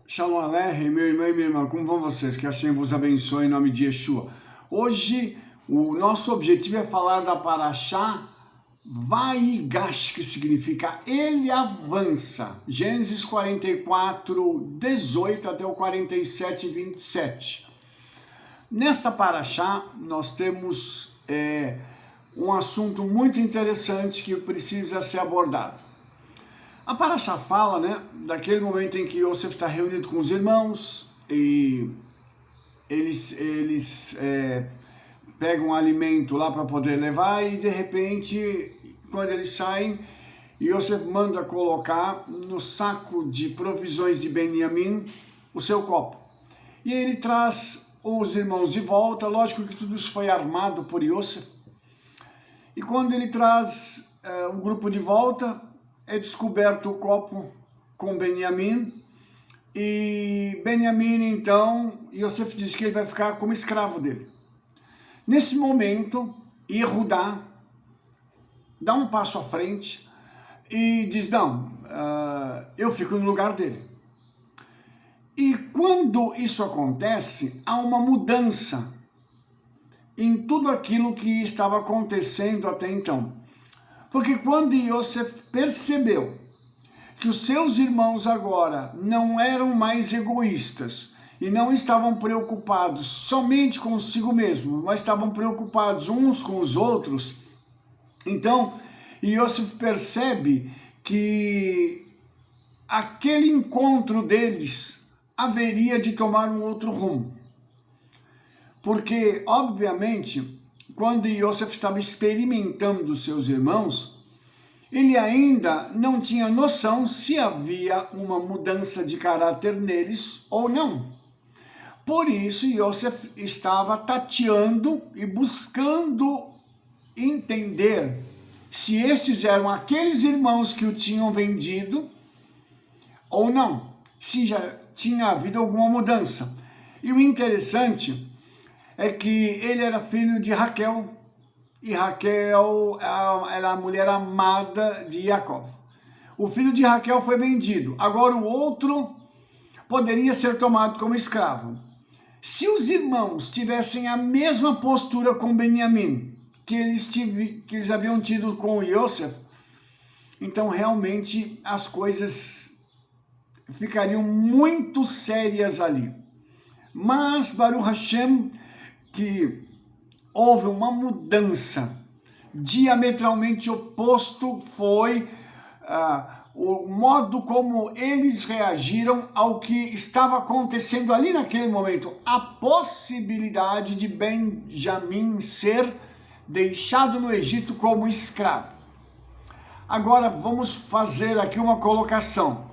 Shalom Aleichem, meu irmão e minha irmã, como vão vocês? Que Hashem vos abençoe em nome de Yeshua. Hoje, o nosso objetivo é falar da Parashá Vaigash, que significa Ele avança. Gênesis 44, 18 até o 47, 27. Nesta Parashá, nós temos um assunto muito interessante que precisa ser abordado. A Parashá fala, daquele momento em que Yosef está reunido com os irmãos e eles pegam um alimento lá para poder levar e de repente, quando eles saem, Yosef manda colocar no saco de provisões de Benjamim o seu copo. E ele traz os irmãos de volta, lógico que tudo isso foi armado por Yosef. E quando ele traz o grupo de volta, é descoberto o copo com Benjamim, e Benjamim, então, Yosef diz que ele vai ficar como escravo dele. Nesse momento, Yehudá dá um passo à frente e diz, não, eu fico no lugar dele. E quando isso acontece, há uma mudança em tudo aquilo que estava acontecendo até então. Porque quando Yosef percebeu que os seus irmãos agora não eram mais egoístas e não estavam preocupados somente consigo mesmo, mas estavam preocupados uns com os outros, então Yosef percebe que aquele encontro deles haveria de tomar um outro rumo. Porque, obviamente, quando Yosef estava experimentando os seus irmãos, ele ainda não tinha noção se havia uma mudança de caráter neles ou não. Por isso, Yosef estava tateando e buscando entender se estes eram aqueles irmãos que o tinham vendido ou não, se já tinha havido alguma mudança. E o interessante é que ele era filho de Raquel, e Raquel era a mulher amada de Jacob. O filho de Raquel foi vendido, agora o outro poderia ser tomado como escravo. Se os irmãos tivessem a mesma postura com Benjamim, que eles haviam tido com Yosef, então realmente as coisas ficariam muito sérias ali. Mas, Baruch Hashem, que houve uma mudança diametralmente oposto, foi o modo como eles reagiram ao que estava acontecendo ali naquele momento. A possibilidade de Benjamim ser deixado no Egito como escravo. Agora vamos fazer aqui uma colocação.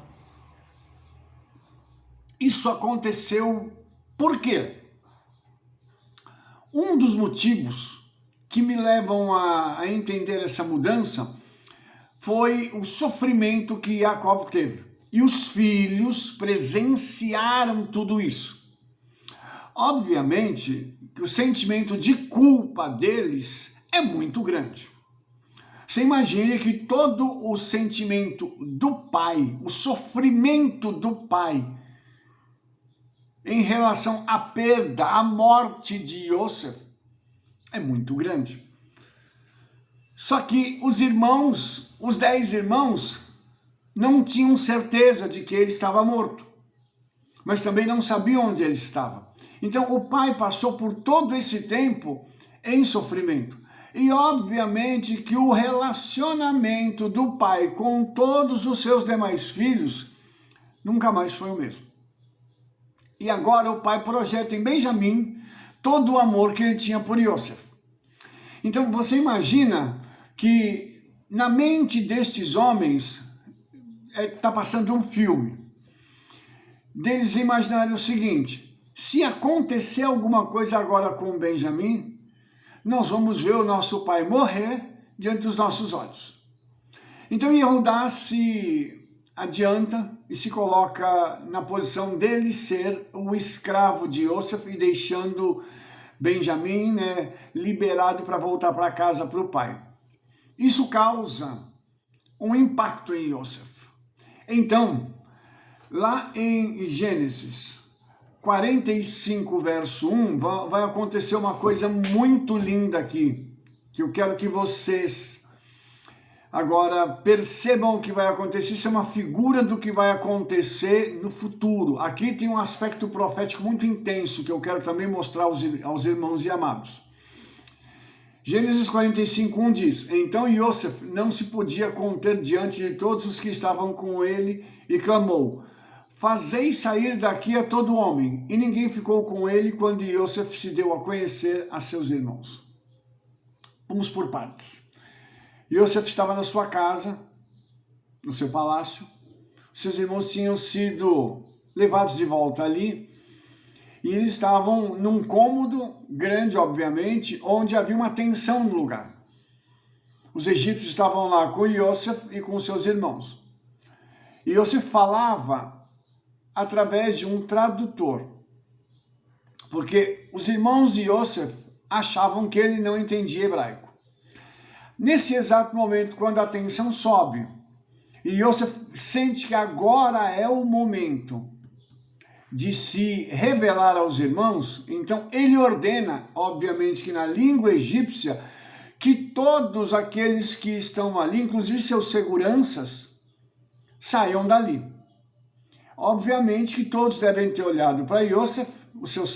Isso aconteceu por quê? Um dos motivos que me levam a entender essa mudança foi o sofrimento que Jacob teve. E os filhos presenciaram tudo isso. Obviamente que o sentimento de culpa deles é muito grande. Você imagine que todo o sentimento do pai, o sofrimento do pai, em relação à perda, à morte de Yosef, é muito grande. Só que os irmãos, os 10 irmãos, não tinham certeza de que ele estava morto, mas também não sabiam onde ele estava. Então o pai passou por todo esse tempo em sofrimento. E obviamente que o relacionamento do pai com todos os seus demais filhos nunca mais foi o mesmo. E agora o pai projeta em Benjamim todo o amor que ele tinha por Yosef. Então você imagina que na mente destes homens está passando um filme. Deles imaginarem o seguinte: se acontecer alguma coisa agora com Benjamim, nós vamos ver o nosso pai morrer diante dos nossos olhos. Então Yehudá se adianta e se coloca na posição dele ser o escravo de Yosef e deixando Benjamim liberado para voltar para casa para o pai. Isso causa um impacto em Yosef. Então, Lá em Gênesis 45, verso 1, vai acontecer uma coisa muito linda aqui, que eu quero que vocês agora percebam o que vai acontecer. Isso é uma figura do que vai acontecer no futuro. Aqui tem um aspecto profético muito intenso, que eu quero também mostrar aos irmãos e amados. Gênesis 45, 1 diz: Então Iosef não se podia conter diante de todos os que estavam com ele e clamou: Fazei sair daqui a todo homem. E ninguém ficou com ele quando Iosef se deu a conhecer a seus irmãos. Vamos por partes. Iosef estava na sua casa, no seu palácio. Seus irmãos tinham sido levados de volta ali. E eles estavam num cômodo grande, obviamente, onde havia uma tensão no lugar. Os egípcios estavam lá com Iosef e com seus irmãos. Iosef falava através de um tradutor, porque os irmãos de Iosef achavam que ele não entendia hebraico. Nesse exato momento, quando a tensão sobe, e Iosef sente que agora é o momento de se revelar aos irmãos, então ele ordena, obviamente que na língua egípcia, que todos aqueles que estão ali, inclusive seus seguranças, saiam dali. Obviamente que todos devem ter olhado para Iosef, os seus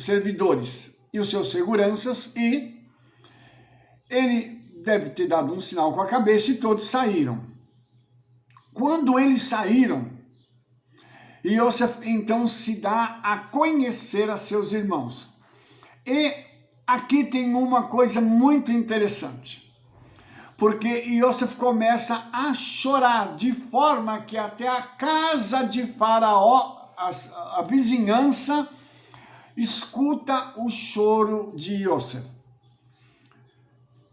servidores e os seus seguranças, e ele deve ter dado um sinal com a cabeça e todos saíram. Quando eles saíram, Iosef então se dá a conhecer a seus irmãos. E aqui tem uma coisa muito interessante, porque Iosef começa a chorar, de forma que até a casa de Faraó, a vizinhança, escuta o choro de Iosef.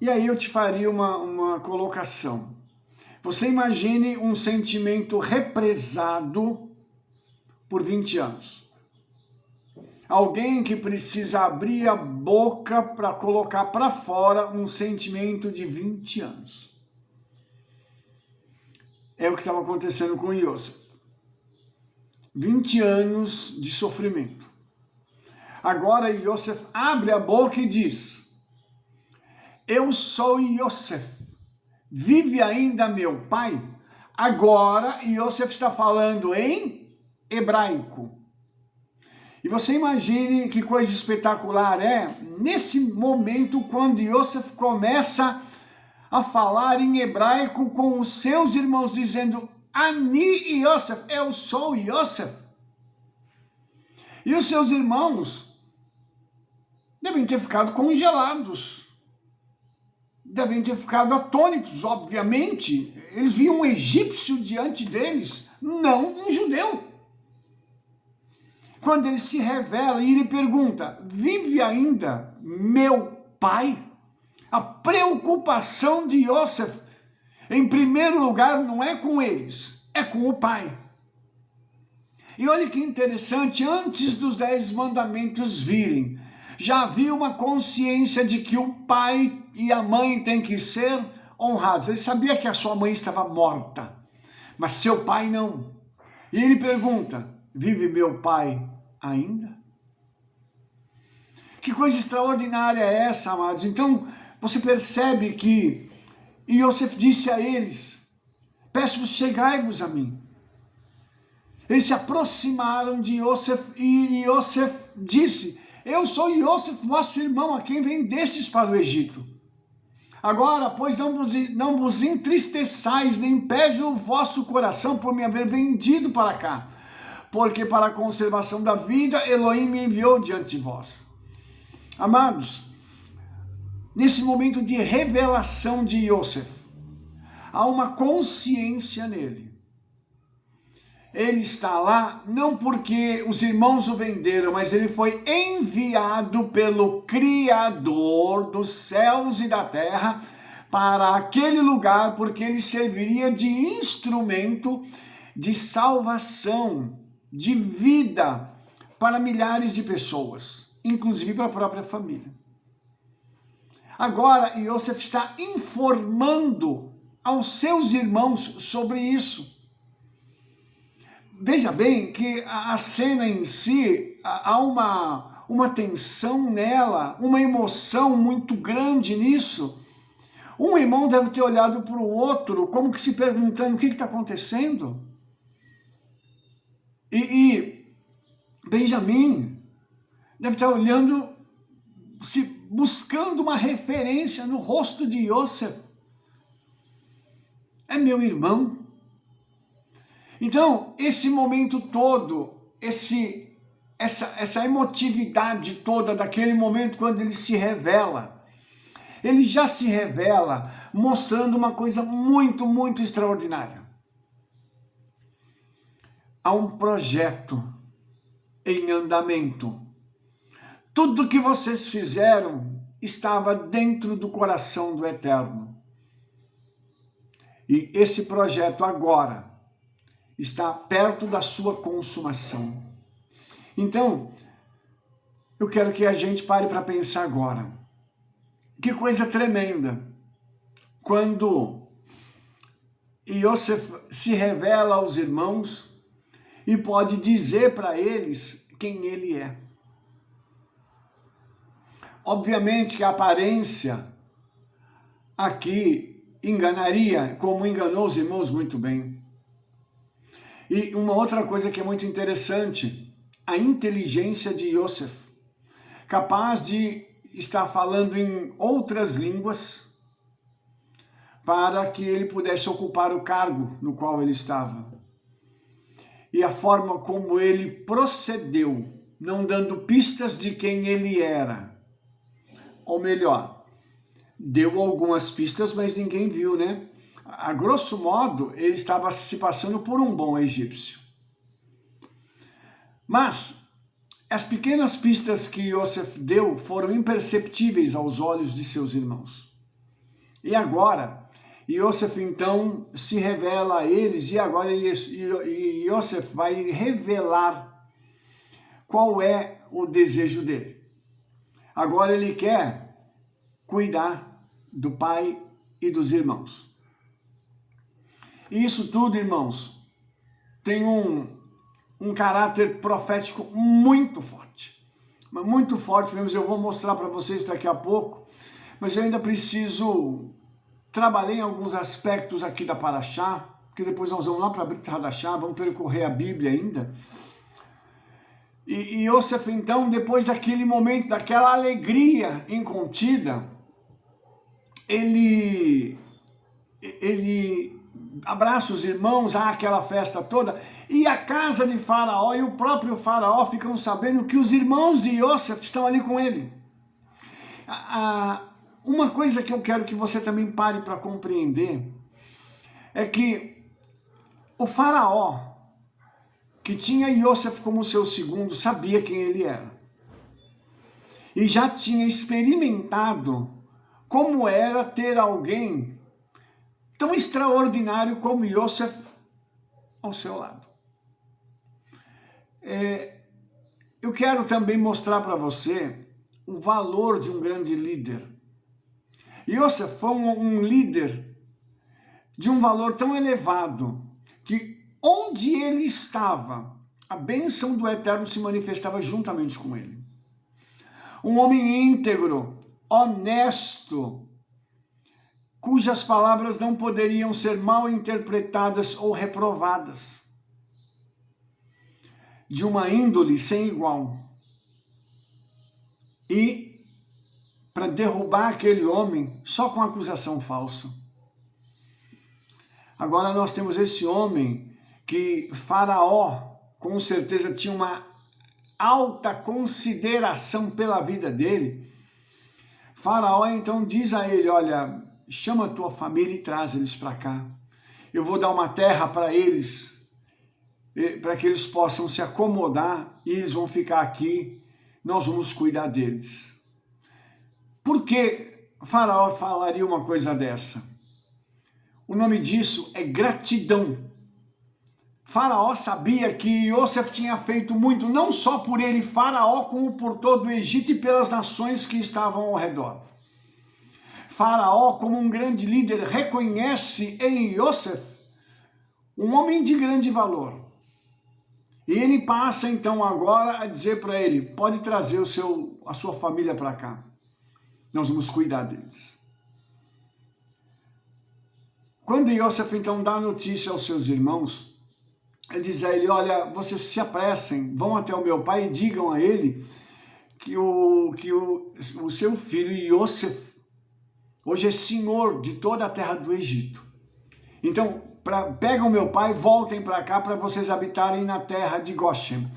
E aí eu te faria uma colocação. Você imagine um sentimento represado por 20 anos. Alguém que precisa abrir a boca para colocar para fora um sentimento de 20 anos. É o que estava acontecendo com Iosef. 20 anos de sofrimento. Agora Iosef abre a boca e diz: Eu sou Iosef. Vive ainda meu pai? Agora Iosef está falando em hebraico. E você imagine que coisa espetacular é, nesse momento, quando Iosef começa a falar em hebraico com os seus irmãos, dizendo: Ani Iosef, eu sou Iosef. E os seus irmãos devem ter ficado congelados, devem ter ficado atônitos, obviamente. Eles viam um egípcio diante deles, não um judeu. Quando ele se revela e ele pergunta: Vive ainda meu pai? A preocupação de Iosef, em primeiro lugar, não é com eles, é com o pai. E olha que interessante, antes dos 10 mandamentos virem, já havia uma consciência de que o pai e a mãe têm que ser honrados. Ele sabia que a sua mãe estava morta, mas seu pai não. E ele pergunta: Vive meu pai ainda? Que coisa extraordinária é essa, amados? Então, você percebe que Iosef disse a eles: Peço-vos, chegai-vos a mim. Eles se aproximaram de Iosef e Iosef disse: Eu sou Iosef, vosso irmão, a quem vendestes para o Egito. Agora, pois não vos entristeçais, nem pese o vosso coração por me haver vendido para cá, porque para a conservação da vida Elohim me enviou diante de vós. Amados, nesse momento de revelação de Iosef, há uma consciência nele. Ele está lá não porque os irmãos o venderam, mas ele foi enviado pelo Criador dos céus e da terra para aquele lugar, porque ele serviria de instrumento de salvação, de vida para milhares de pessoas, inclusive para a própria família. Agora, Iosef está informando aos seus irmãos sobre isso. veja bem que a cena em si, há uma tensão nela, uma emoção muito grande nisso. Um irmão deve ter olhado para o outro, como que se perguntando, o que está acontecendo? E Benjamim deve estar olhando, buscando uma referência no rosto de Yosef. É meu irmão. Então, esse momento todo, essa emotividade toda daquele momento quando ele se revela, ele já se revela mostrando uma coisa muito, muito extraordinária. Há um projeto em andamento. Tudo que vocês fizeram estava dentro do coração do Eterno. E esse projeto agora está perto da sua consumação. Então, eu quero que a gente pare para pensar agora. Que coisa tremenda, quando Yosef se revela aos irmãos e pode dizer para eles quem ele é. Obviamente que a aparência aqui enganaria, como enganou os irmãos muito bem. E uma outra coisa que é muito interessante, a inteligência de Yosef, capaz de estar falando em outras línguas para que ele pudesse ocupar o cargo no qual ele estava. E a forma como ele procedeu, não dando pistas de quem ele era. Ou melhor, deu algumas pistas, mas ninguém viu, né? A grosso modo, ele estava se passando por um bom egípcio. Mas as pequenas pistas que Yosef deu foram imperceptíveis aos olhos de seus irmãos. E agora, Yosef então se revela a eles, e agora Yosef vai revelar qual é o desejo dele. Agora ele quer cuidar do pai e dos irmãos. E isso tudo, irmãos, tem um caráter profético muito forte mesmo. Eu vou mostrar para vocês daqui a pouco, mas eu ainda preciso trabalhar em alguns aspectos aqui da Parashá, porque depois nós vamos lá para a Brit Hadashá, vamos percorrer a Bíblia ainda. E Yosef, então, depois daquele momento, daquela alegria incontida, ele abraça os irmãos, há aquela festa toda, e a casa de Faraó e o próprio Faraó ficam sabendo que os irmãos de Yosef estão ali com ele. Uma coisa que eu quero que você também pare para compreender é que o Faraó, que tinha Yosef como seu segundo, sabia quem ele era. E já tinha experimentado como era ter alguém tão extraordinário como Yosef ao seu lado. Eu quero também mostrar para você o valor de um grande líder. Yosef foi um líder de um valor tão elevado que onde ele estava, a bênção do Eterno se manifestava juntamente com ele. Um homem íntegro, honesto, cujas palavras não poderiam ser mal interpretadas ou reprovadas. De uma índole sem igual. E para derrubar aquele homem só com acusação falsa. Agora nós temos esse homem que Faraó, com certeza, tinha uma alta consideração pela vida dele. Faraó então diz a ele, olha, chama a tua família e traz eles para cá. Eu vou dar uma terra para eles, para que eles possam se acomodar e eles vão ficar aqui, nós vamos cuidar deles. Por que Faraó falaria uma coisa dessa? O nome disso é gratidão. Faraó sabia que Yosef tinha feito muito, não só por ele, Faraó, como por todo o Egito e pelas nações que estavam ao redor. Faraó, como um grande líder, reconhece em Yosef um homem de grande valor. E ele passa então agora a dizer para ele, pode trazer a sua família para cá. Nós vamos cuidar deles. Quando Yosef então dá a notícia aos seus irmãos, ele diz a ele, olha, vocês se apressem, vão até o meu pai e digam a ele que o seu filho Yosef hoje é senhor de toda a terra do Egito. Então, pegam meu pai, voltem para cá para vocês habitarem na terra de Goshen.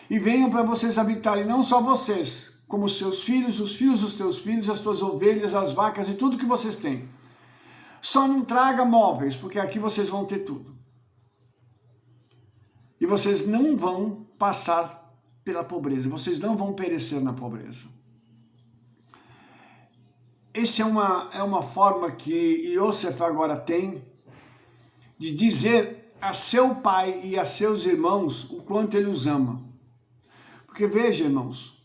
E venham para vocês habitarem, não só vocês, como os seus filhos, os filhos dos teus filhos, as tuas ovelhas, as vacas e tudo que vocês têm. Só não traga móveis, porque aqui vocês vão ter tudo. E vocês não vão passar pela pobreza, vocês não vão perecer na pobreza. Essa é uma forma que Yosef agora tem de dizer a seu pai e a seus irmãos o quanto ele os ama. Porque veja, irmãos,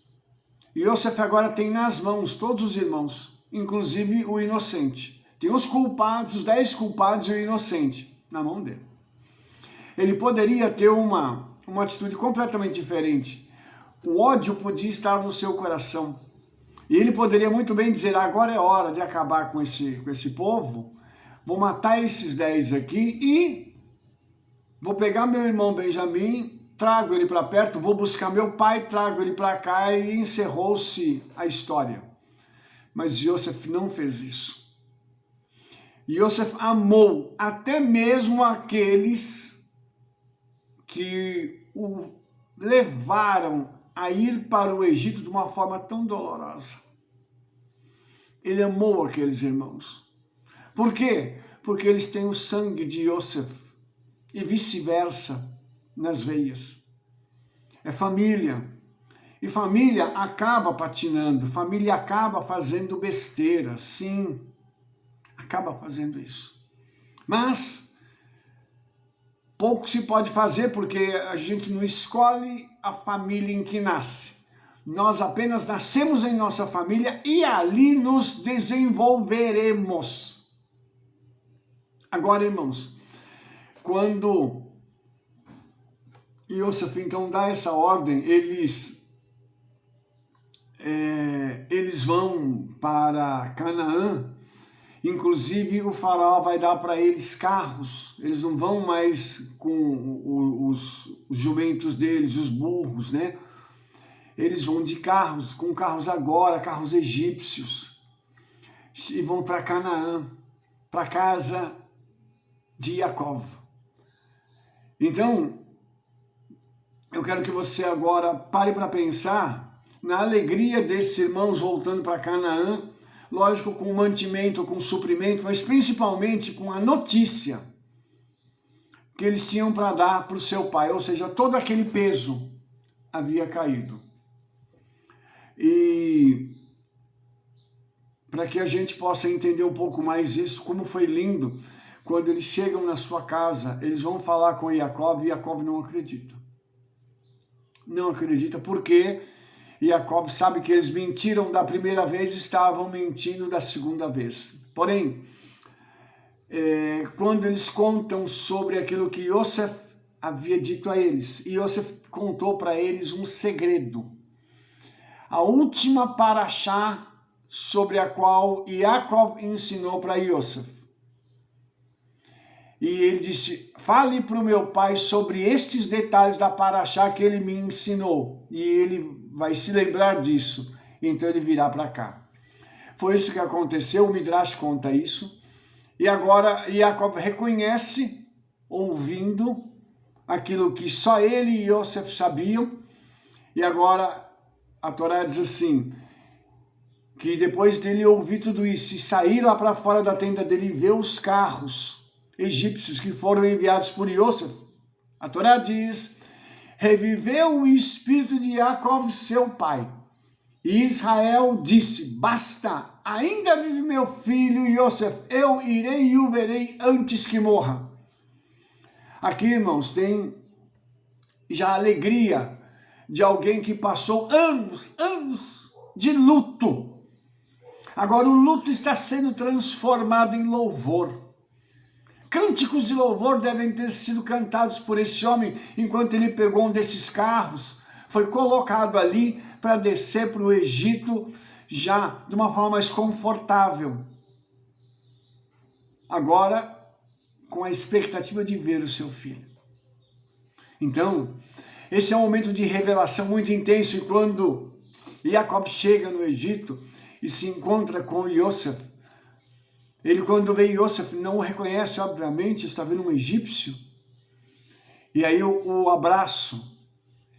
Yosef agora tem nas mãos todos os irmãos, inclusive o inocente. Tem os culpados, os 10 culpados e o inocente na mão dele. Ele poderia ter uma atitude completamente diferente. O ódio podia estar no seu coração. E ele poderia muito bem dizer, agora é hora de acabar com esse povo, vou matar esses 10 aqui e vou pegar meu irmão Benjamim, trago ele para perto, vou buscar meu pai, trago ele para cá e encerrou-se a história. Mas Yosef não fez isso. Yosef amou até mesmo aqueles que o levaram a ir para o Egito de uma forma tão dolorosa. Ele amou aqueles irmãos. Por quê? Porque eles têm o sangue de Yosef e vice-versa nas veias. É família. E família acaba patinando, família acaba fazendo besteira, sim. Acaba fazendo isso. Mas pouco se pode fazer porque a gente não escolhe a família em que nasce. Nós apenas nascemos em nossa família e ali nos desenvolveremos. Agora, irmãos, quando Yosef então dá essa ordem, eles vão para Canaã. Inclusive o faraó vai dar para eles carros, eles não vão mais com os jumentos deles, os burros, né? Eles vão de carros, com carros agora, carros egípcios, e vão para Canaã, para a casa de Jacó. Então, eu quero que você agora pare para pensar na alegria desses irmãos voltando para Canaã, lógico, com mantimento, com suprimento, mas principalmente com a notícia que eles tinham para dar para o seu pai, ou seja, todo aquele peso havia caído. E para que a gente possa entender um pouco mais isso, como foi lindo, quando eles chegam na sua casa, eles vão falar com Jacó e Jacó não acredita. Não acredita, porque Jacó sabe que eles mentiram da primeira vez e estavam mentindo da segunda vez. Porém, quando eles contam sobre aquilo que Yosef havia dito a eles, Yosef contou para eles um segredo. A última paraxá sobre a qual Jacó ensinou para Yosef. E ele disse, fale para o meu pai sobre estes detalhes da paraxá que ele me ensinou. E ele vai se lembrar disso. Então ele virá para cá. Foi isso que aconteceu, o Midrash conta isso. E agora Jacó reconhece, ouvindo aquilo que só ele e Yosef sabiam. E agora a Torá diz assim, que depois dele ouvir tudo isso e sair lá para fora da tenda dele e ver os carros egípcios que foram enviados por Yosef, a Torá diz, reviveu o espírito de Jacó, seu pai. E Israel disse, basta, ainda vive meu filho Yosef, eu irei e o verei antes que morra. Aqui, irmãos, tem já a alegria de alguém que passou anos de luto. Agora o luto está sendo transformado em louvor. Cânticos de louvor devem ter sido cantados por esse homem enquanto ele pegou um desses carros, foi colocado ali para descer para o Egito já de uma forma mais confortável. Agora, com a expectativa de ver o seu filho. Então, esse é um momento de revelação muito intenso, e quando Jacob chega no Egito e se encontra com Yosef, ele, quando vê Yosef, não o reconhece, obviamente, está vendo um egípcio, e aí o abraço.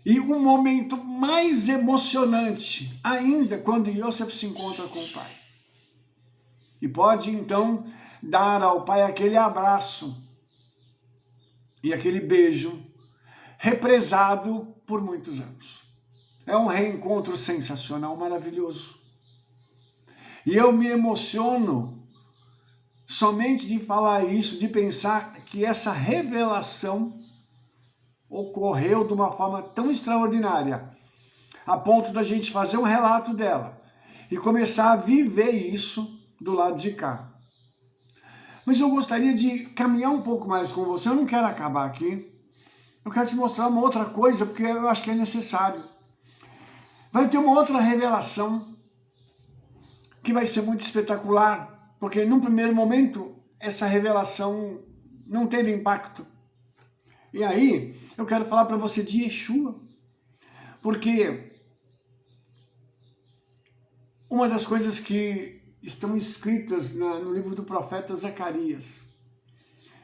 E o momento mais emocionante ainda, quando Yosef se encontra com o pai. E pode, então, dar ao pai aquele abraço e aquele beijo represado por muitos anos. É um reencontro sensacional, maravilhoso. E eu me emociono somente de falar isso, de pensar que essa revelação ocorreu de uma forma tão extraordinária, a ponto da gente fazer um relato dela e começar a viver isso do lado de cá. Mas eu gostaria de caminhar um pouco mais com você, eu não quero acabar aqui, eu quero te mostrar uma outra coisa, porque eu acho que é necessário. Vai ter uma outra revelação que vai ser muito espetacular, porque num primeiro momento essa revelação não teve impacto. E aí eu quero falar para você de Yeshua, porque uma das coisas que estão escritas no livro do profeta Zacarias,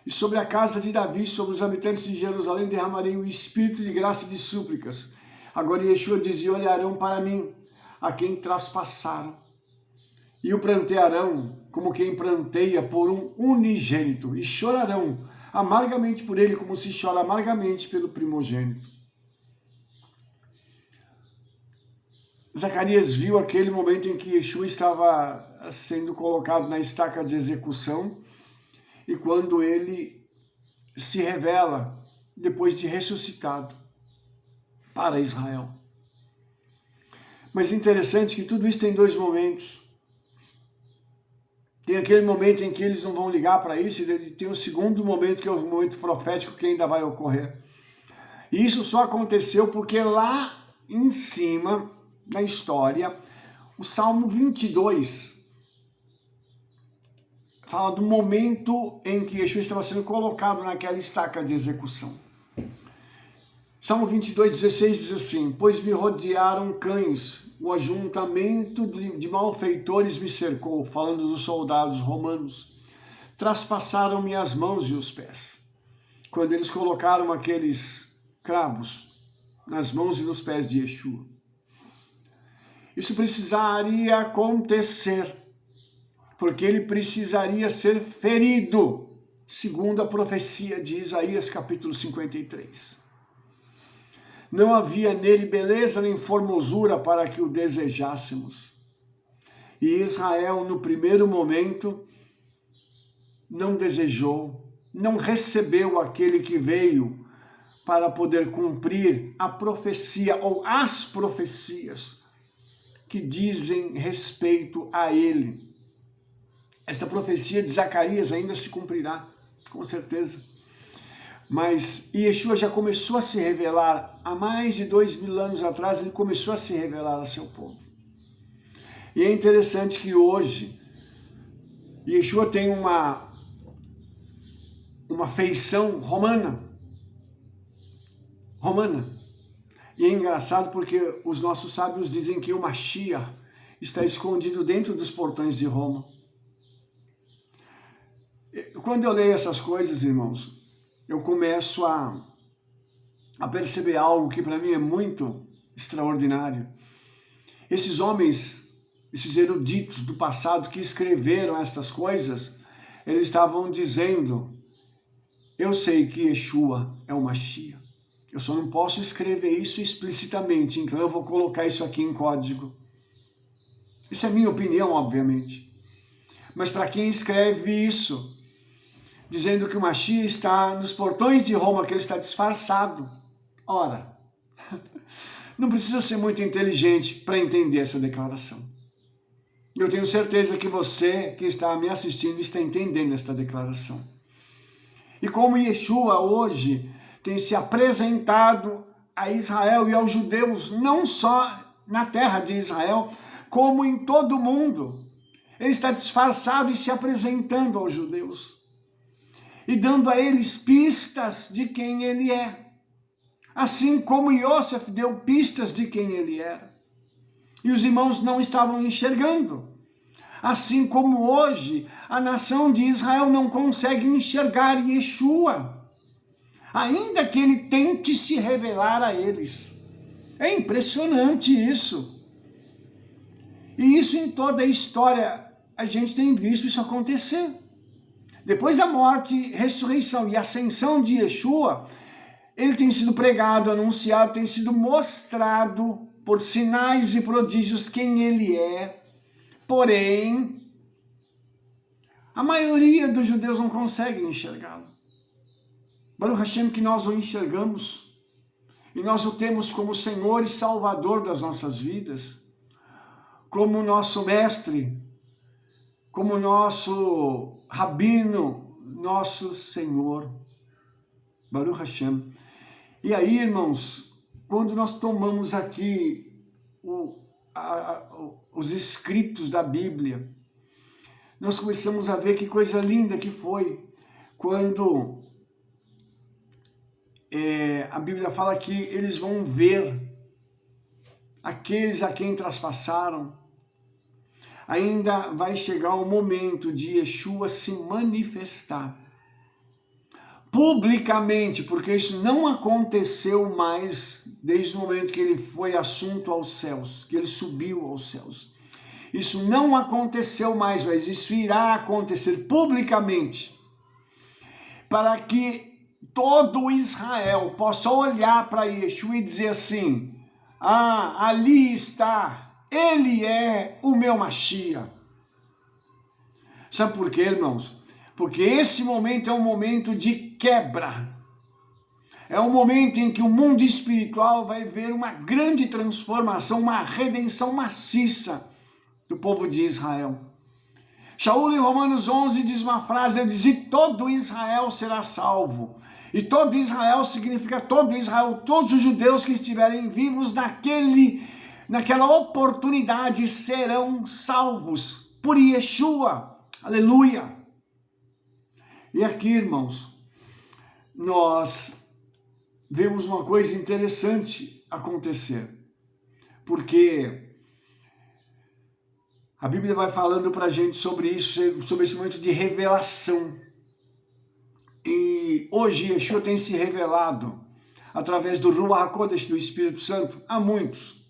e sobre a casa de Davi, sobre os habitantes de Jerusalém, derramarei o espírito de graça e de súplicas. Agora Yeshua dizia: olharão para mim, a quem traspassaram, e o prantearão como quem pranteia por um unigênito, e chorarão amargamente por ele, como se chora amargamente pelo primogênito. Zacarias viu aquele momento em que Yeshua estava sendo colocado na estaca de execução, e quando ele se revela, depois de ressuscitado, para Israel. Mas interessante que tudo isso tem dois momentos. Tem aquele momento em que eles não vão ligar para isso, e tem o segundo momento, que é o momento profético, que ainda vai ocorrer. E isso só aconteceu porque lá em cima, na história, o Salmo 22 fala do momento em que Yeshua estava sendo colocado naquela estaca de execução. Salmo 22, 16 diz assim: pois me rodearam cães, o ajuntamento de malfeitores me cercou, falando dos soldados romanos. Traspassaram minhas mãos e os pés. Quando eles colocaram aqueles cravos nas mãos e nos pés de Yeshua. Isso precisaria acontecer, porque ele precisaria ser ferido, segundo a profecia de Isaías capítulo 53. Não havia nele beleza nem formosura para que o desejássemos. E Israel, no primeiro momento, não desejou, não recebeu aquele que veio para poder cumprir a profecia ou as profecias que dizem respeito a ele. Esta profecia de Zacarias ainda se cumprirá, com certeza. Mas Yeshua já começou a se revelar, há mais de 2000 anos atrás, ele começou a se revelar a seu povo. E é interessante que hoje, Yeshua tem uma feição romana. E é engraçado porque os nossos sábios dizem que o Mashiach está escondido dentro dos portões de Roma. Quando eu leio essas coisas, irmãos, eu começo a perceber algo que para mim é muito extraordinário. Esses homens, esses eruditos do passado que escreveram estas coisas, eles estavam dizendo: eu sei que Yeshua é o Mashiach, eu só não posso escrever isso explicitamente, então eu vou colocar isso aqui em código. Isso é minha opinião, obviamente. Mas para quem escreve isso, dizendo que o Mashiach está nos portões de Roma, que ele está disfarçado. Ora, não precisa ser muito inteligente para entender essa declaração. Eu tenho certeza que você que está me assistindo está entendendo esta declaração. E como Yeshua hoje tem se apresentado a Israel e aos judeus, não só na terra de Israel, como em todo o mundo. Ele está disfarçado e se apresentando aos judeus e dando a eles pistas de quem ele é. Assim como Yosef deu pistas de quem ele era. E os irmãos não estavam enxergando. Assim como hoje a nação de Israel não consegue enxergar Yeshua, ainda que ele tente se revelar a eles. É impressionante isso. E isso em toda a história a gente tem visto isso acontecer. Depois da morte, ressurreição e ascensão de Yeshua, ele tem sido pregado, anunciado, tem sido mostrado por sinais e prodígios quem ele é. Porém, a maioria dos judeus não consegue enxergá-lo. Baruch Hashem, que nós o enxergamos e nós o temos como Senhor e Salvador das nossas vidas, como nosso mestre, como nosso rabino, nosso Senhor. Baruch Hashem. E aí, irmãos, quando nós tomamos aqui os escritos da Bíblia, nós começamos a ver que coisa linda que foi quando a Bíblia fala que eles vão ver aqueles a quem traspassaram. Ainda vai chegar o momento de Yeshua se manifestar publicamente, porque isso não aconteceu mais desde o momento que ele foi assunto aos céus, que ele subiu aos céus. Isso não aconteceu mais, mas isso irá acontecer publicamente, para que todo Israel possa olhar para Yeshua e dizer assim: ah, ali está, ele é o meu Mashiach. Sabe por quê, irmãos? Porque esse momento é um momento de quebra. É um momento em que o mundo espiritual vai ver uma grande transformação, uma redenção maciça do povo de Israel. Shaul em Romanos 11 diz uma frase, ele diz: e todo Israel será salvo. E todo Israel significa todo Israel, todos os judeus que estiverem vivos naquela oportunidade serão salvos por Yeshua. Aleluia! E aqui, irmãos, nós vemos uma coisa interessante acontecer, porque a Bíblia vai falando para a gente sobre isso, sobre esse momento de revelação. E hoje Yeshua tem se revelado através do Ruach HaKodesh, do Espírito Santo, a muitos.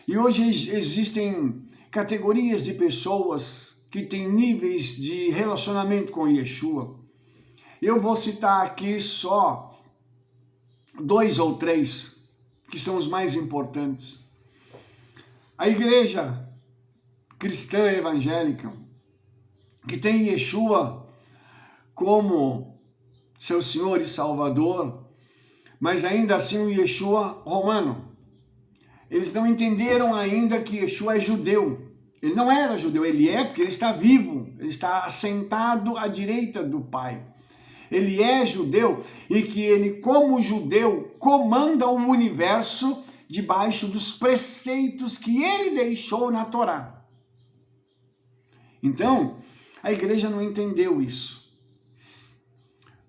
E hoje existem categorias de pessoas que têm níveis de relacionamento com Yeshua. Eu vou citar aqui só 2 ou 3, que são os mais importantes. A igreja cristã evangélica, que tem Yeshua como seu Senhor e Salvador, mas ainda assim o Yeshua romano. Eles não entenderam ainda que Yeshua é judeu. Ele não era judeu, ele é porque ele está vivo, ele está assentado à direita do Pai. Ele é judeu e que ele, como judeu, comanda o universo debaixo dos preceitos que ele deixou na Torá. Então, a igreja não entendeu isso.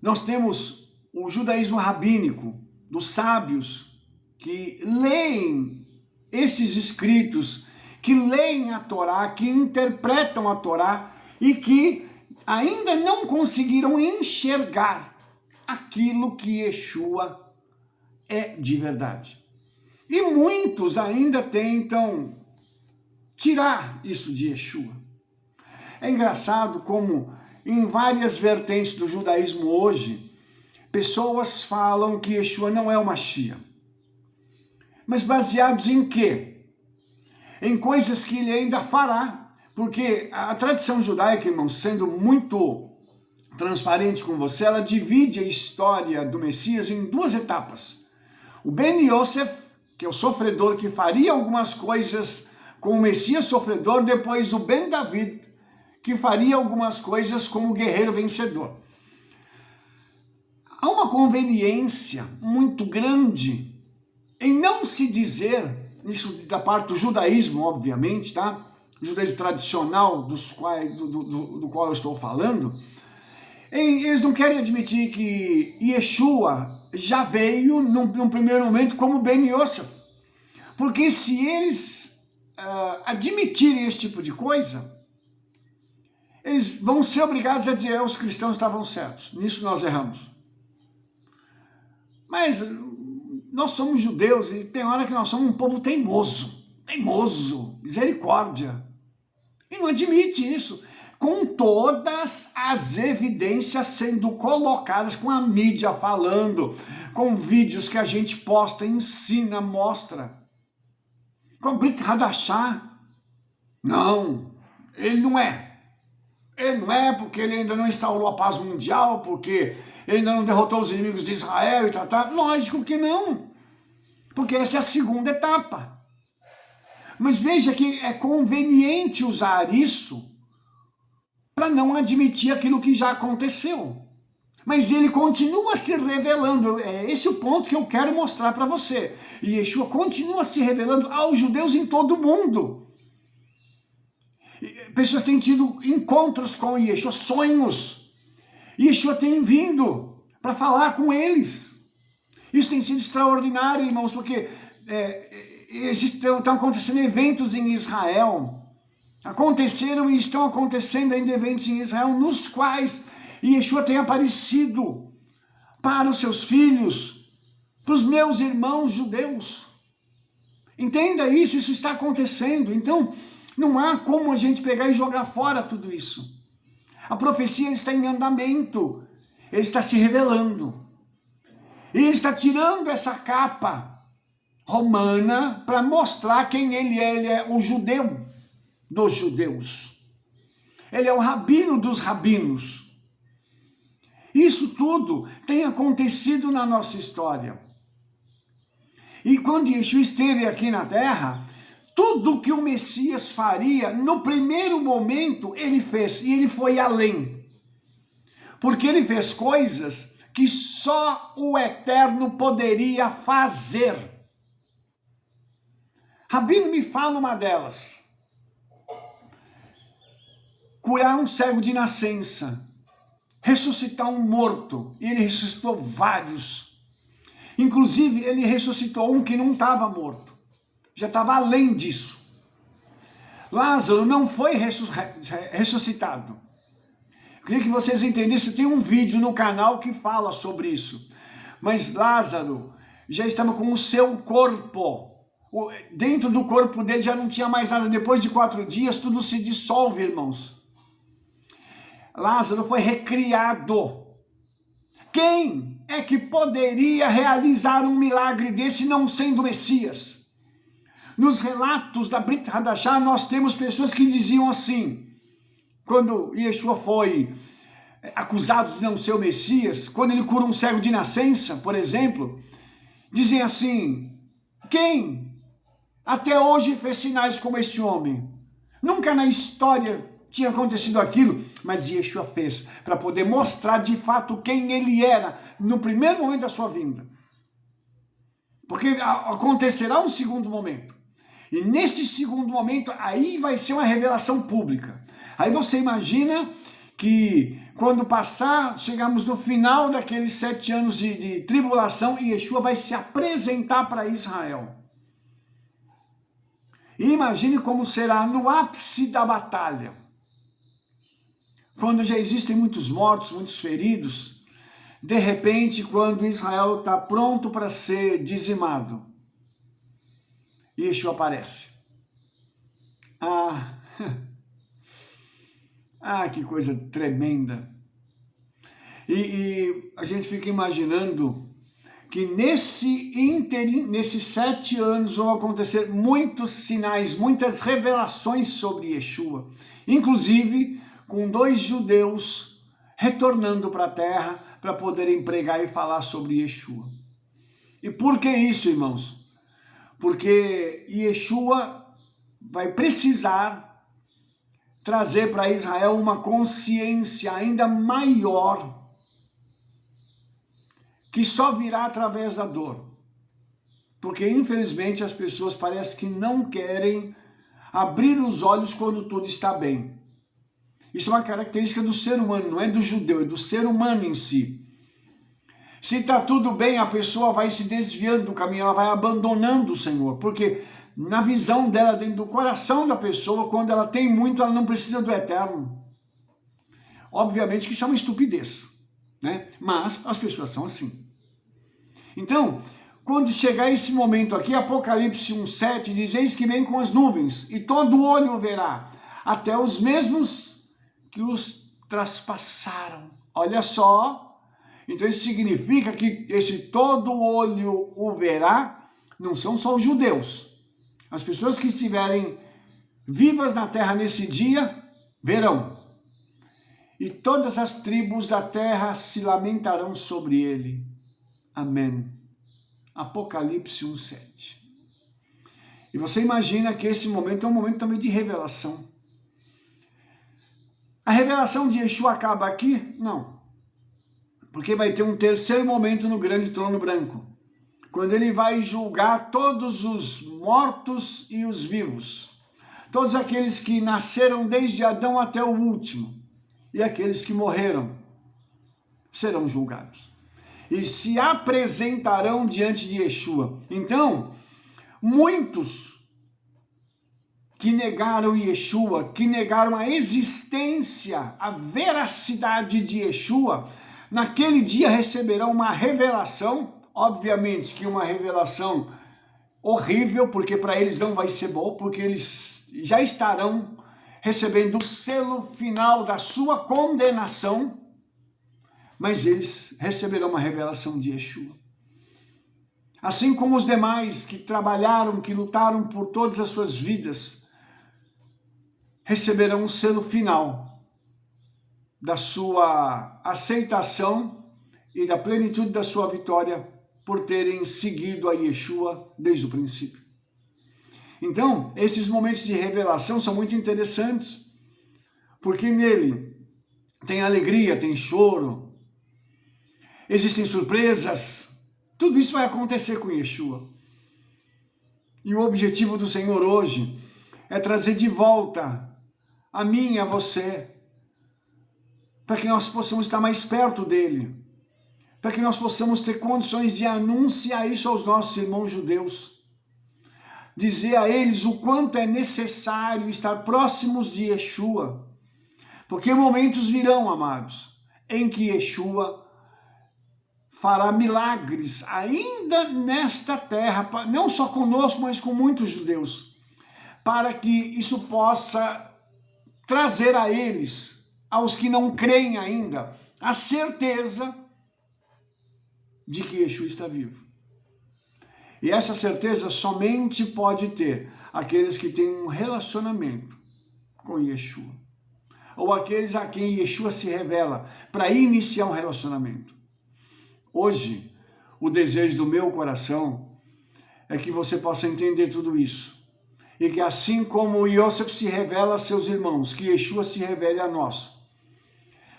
Nós temos o judaísmo rabínico, dos sábios, que leem esses escritos, que leem a Torá, que interpretam a Torá e que ainda não conseguiram enxergar aquilo que Yeshua é de verdade. E muitos ainda tentam tirar isso de Yeshua. É engraçado como em várias vertentes do judaísmo hoje, pessoas falam que Yeshua não é o Mashiach. Mas baseados em quê? Em coisas que ele ainda fará. Porque a tradição judaica, irmãos, sendo muito transparente com você, ela divide a história do Messias em 2 etapas. O Ben Yosef, que é o sofredor que faria algumas coisas com o Messias sofredor, depois o Ben David, que faria algumas coisas como o guerreiro vencedor. conveniência muito grande em não se dizer, isso da parte do judaísmo, obviamente, tá? O judaísmo tradicional do qual eu estou falando, eles não querem admitir que Yeshua já veio num primeiro momento como Ben Yosef. Porque se eles admitirem esse tipo de coisa, eles vão ser obrigados a dizer que os cristãos estavam certos. Nisso nós erramos. Mas nós somos judeus e tem hora que nós somos um povo teimoso. Teimoso, misericórdia. E não admite isso. Com todas as evidências sendo colocadas, com a mídia falando, com vídeos que a gente posta, ensina, mostra. Com Brit Hadashah, não, ele não é. Ele não é porque ele ainda não instaurou a paz mundial, porque ele ainda não derrotou os inimigos de Israel e tal. Lógico que não, porque essa é a segunda etapa. Mas veja que é conveniente usar isso para não admitir aquilo que já aconteceu. Mas ele continua se revelando, é esse o ponto que eu quero mostrar para você. E Yeshua continua se revelando aos judeus em todo o mundo. Pessoas têm tido encontros com Yeshua, sonhos. Yeshua tem vindo para falar com eles. Isso tem sido extraordinário, irmãos, porque estão acontecendo eventos em Israel. Aconteceram e estão acontecendo ainda eventos em Israel, nos quais Yeshua tem aparecido para os seus filhos, para os meus irmãos judeus. Entenda isso, isso está acontecendo. Então, não há como a gente pegar e jogar fora tudo isso. A profecia está em andamento, ele está se revelando. E ele está tirando essa capa romana para mostrar quem ele é. Ele é o judeu dos judeus. Ele é o rabino dos rabinos. Isso tudo tem acontecido na nossa história. E quando Yeshua esteve aqui na terra, tudo que o Messias faria, no primeiro momento ele fez, e ele foi além. Porque ele fez coisas que só o Eterno poderia fazer. Rabino me fala uma delas. Curar um cego de nascença. Ressuscitar um morto. E ele ressuscitou vários. Inclusive, ele ressuscitou um que não estava morto. Já estava além disso. Lázaro não foi ressuscitado. Eu queria que vocês entendessem, tem um vídeo no canal que fala sobre isso. Mas Lázaro já estava com o seu corpo. Dentro do corpo dele já não tinha mais nada. Depois de 4 dias, tudo se dissolve, irmãos. Lázaro foi recriado. Quem é que poderia realizar um milagre desse não sendo o Messias? Nos relatos da Brit Hadashah, nós temos pessoas que diziam assim, quando Yeshua foi acusado de não ser o Messias, quando ele cura um cego de nascença, por exemplo, dizem assim, quem até hoje fez sinais como esse homem? Nunca na história tinha acontecido aquilo, mas Yeshua fez, para poder mostrar de fato quem ele era, no primeiro momento da sua vinda. Porque acontecerá um segundo momento. E neste segundo momento, aí vai ser uma revelação pública. Aí você imagina que quando chegamos no final daqueles 7 anos de tribulação, Yeshua vai se apresentar para Israel. E imagine como será no ápice da batalha. Quando já existem muitos mortos, muitos feridos, de repente, quando Israel está pronto para ser dizimado, Yeshua aparece. Que coisa tremenda. E a gente fica imaginando que nesses 7 anos vão acontecer muitos sinais, muitas revelações sobre Yeshua. Inclusive com 2 judeus retornando para a terra para poderem pregar e falar sobre Yeshua. E por que isso, irmãos? Porque Yeshua vai precisar trazer para Israel uma consciência ainda maior que só virá através da dor. Porque, infelizmente, as pessoas parecem que não querem abrir os olhos quando tudo está bem. Isso é uma característica do ser humano, não é do judeu, é do ser humano em si. Se está tudo bem, a pessoa vai se desviando do caminho, ela vai abandonando o Senhor. Porque na visão dela, dentro do coração da pessoa, quando ela tem muito, ela não precisa do eterno. Obviamente que isso é uma estupidez, né? Mas as pessoas são assim. Então, quando chegar esse momento aqui, Apocalipse 1:7 diz: eis que vem com as nuvens, e todo olho o verá, até os mesmos que os traspassaram. Olha só. Então isso significa que esse todo olho o verá, não são só os judeus. As pessoas que estiverem vivas na terra nesse dia, verão. E todas as tribos da terra se lamentarão sobre ele. Amém. Apocalipse 1:7. E você imagina que esse momento é um momento também de revelação. A revelação de Yeshua acaba aqui? Não. Porque vai ter um terceiro momento no grande trono branco, quando ele vai julgar todos os mortos e os vivos, todos aqueles que nasceram desde Adão até o último, e aqueles que morreram serão julgados. E se apresentarão diante de Yeshua. Então, muitos que negaram Yeshua, que negaram a existência, a veracidade de Yeshua, naquele dia receberão uma revelação, obviamente que uma revelação horrível, porque para eles não vai ser bom, porque eles já estarão recebendo o selo final da sua condenação, mas eles receberão uma revelação de Yeshua. Assim como os demais que trabalharam, que lutaram por todas as suas vidas, receberão o selo final da sua aceitação e da plenitude da sua vitória por terem seguido a Yeshua desde o princípio. Então, esses momentos de revelação são muito interessantes, porque nele tem alegria, tem choro, existem surpresas, tudo isso vai acontecer com Yeshua. E o objetivo do Senhor hoje é trazer de volta a mim e a você, para que nós possamos estar mais perto dele, para que nós possamos ter condições de anunciar isso aos nossos irmãos judeus, dizer a eles o quanto é necessário estar próximos de Yeshua, porque momentos virão, amados, em que Yeshua fará milagres ainda nesta terra, não só conosco, mas com muitos judeus, para que isso possa trazer a eles, aos que não creem ainda, a certeza de que Yeshua está vivo. E essa certeza somente pode ter aqueles que têm um relacionamento com Yeshua, ou aqueles a quem Yeshua se revela para iniciar um relacionamento. Hoje, o desejo do meu coração é que você possa entender tudo isso, e que assim como Yosef se revela a seus irmãos, que Yeshua se revele a nós,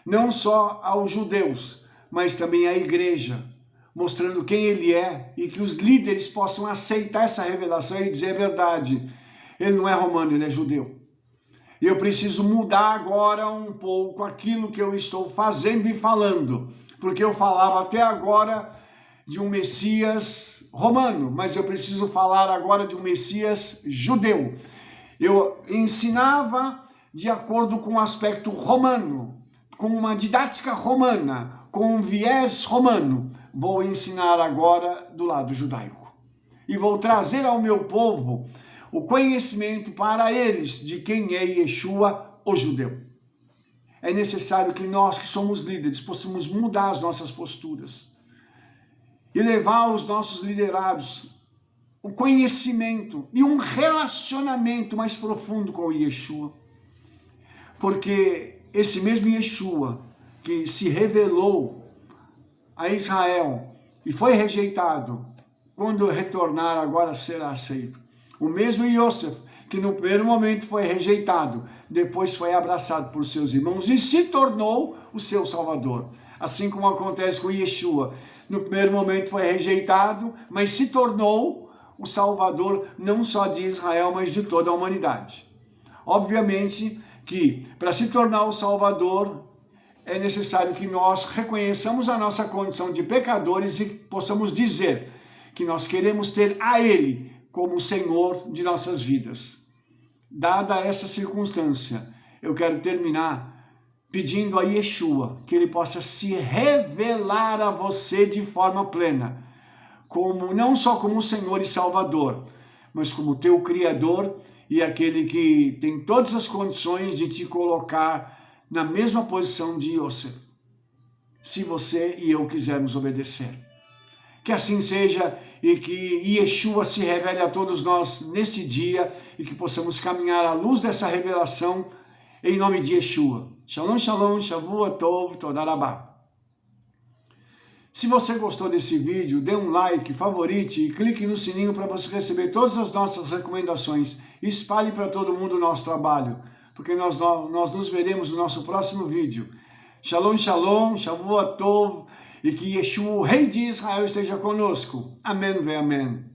não só aos judeus, mas também à igreja, mostrando quem ele é, e que os líderes possam aceitar essa revelação e dizer: é verdade, ele não é romano, ele é judeu. E eu preciso mudar agora um pouco aquilo que eu estou fazendo e falando, porque eu falava até agora de um Messias romano, mas eu preciso falar agora de um Messias judeu. Eu ensinava de acordo com o aspecto romano, com uma didática romana, com um viés romano. Vou ensinar agora do lado judaico. E vou trazer ao meu povo o conhecimento para eles de quem é Yeshua, o judeu. É necessário que nós, que somos líderes, possamos mudar as nossas posturas e levar aos nossos liderados o conhecimento e um relacionamento mais profundo com Yeshua. Porque esse mesmo Yeshua que se revelou a Israel e foi rejeitado, quando retornar agora será aceito. O mesmo Yosef que no primeiro momento foi rejeitado, depois foi abraçado por seus irmãos e se tornou o seu Salvador. assim como acontece com Yeshua. No primeiro momento foi rejeitado, mas se tornou o Salvador não só de Israel, mas de toda a humanidade. Obviamente que para se tornar o Salvador é necessário que nós reconheçamos a nossa condição de pecadores e possamos dizer que nós queremos ter a Ele como Senhor de nossas vidas. Dada essa circunstância, eu quero terminar pedindo a Yeshua que Ele possa se revelar a você de forma plena, não só como Senhor e Salvador, mas como teu Criador e aquele que tem todas as condições de te colocar na mesma posição de Yosef, se você e eu quisermos obedecer. Que assim seja e que Yeshua se revele a todos nós neste dia e que possamos caminhar à luz dessa revelação em nome de Yeshua. Shalom, shalom, Shavua Tov, Toda Rabá. Se você gostou desse vídeo, dê um like, favorite e clique no sininho para você receber todas as nossas recomendações. Espalhe para todo mundo o nosso trabalho, porque nós nos veremos no nosso próximo vídeo. Shalom, shalom, Shavua Tov, e que Yeshua, o Rei de Israel, esteja conosco. Amém, ve amém.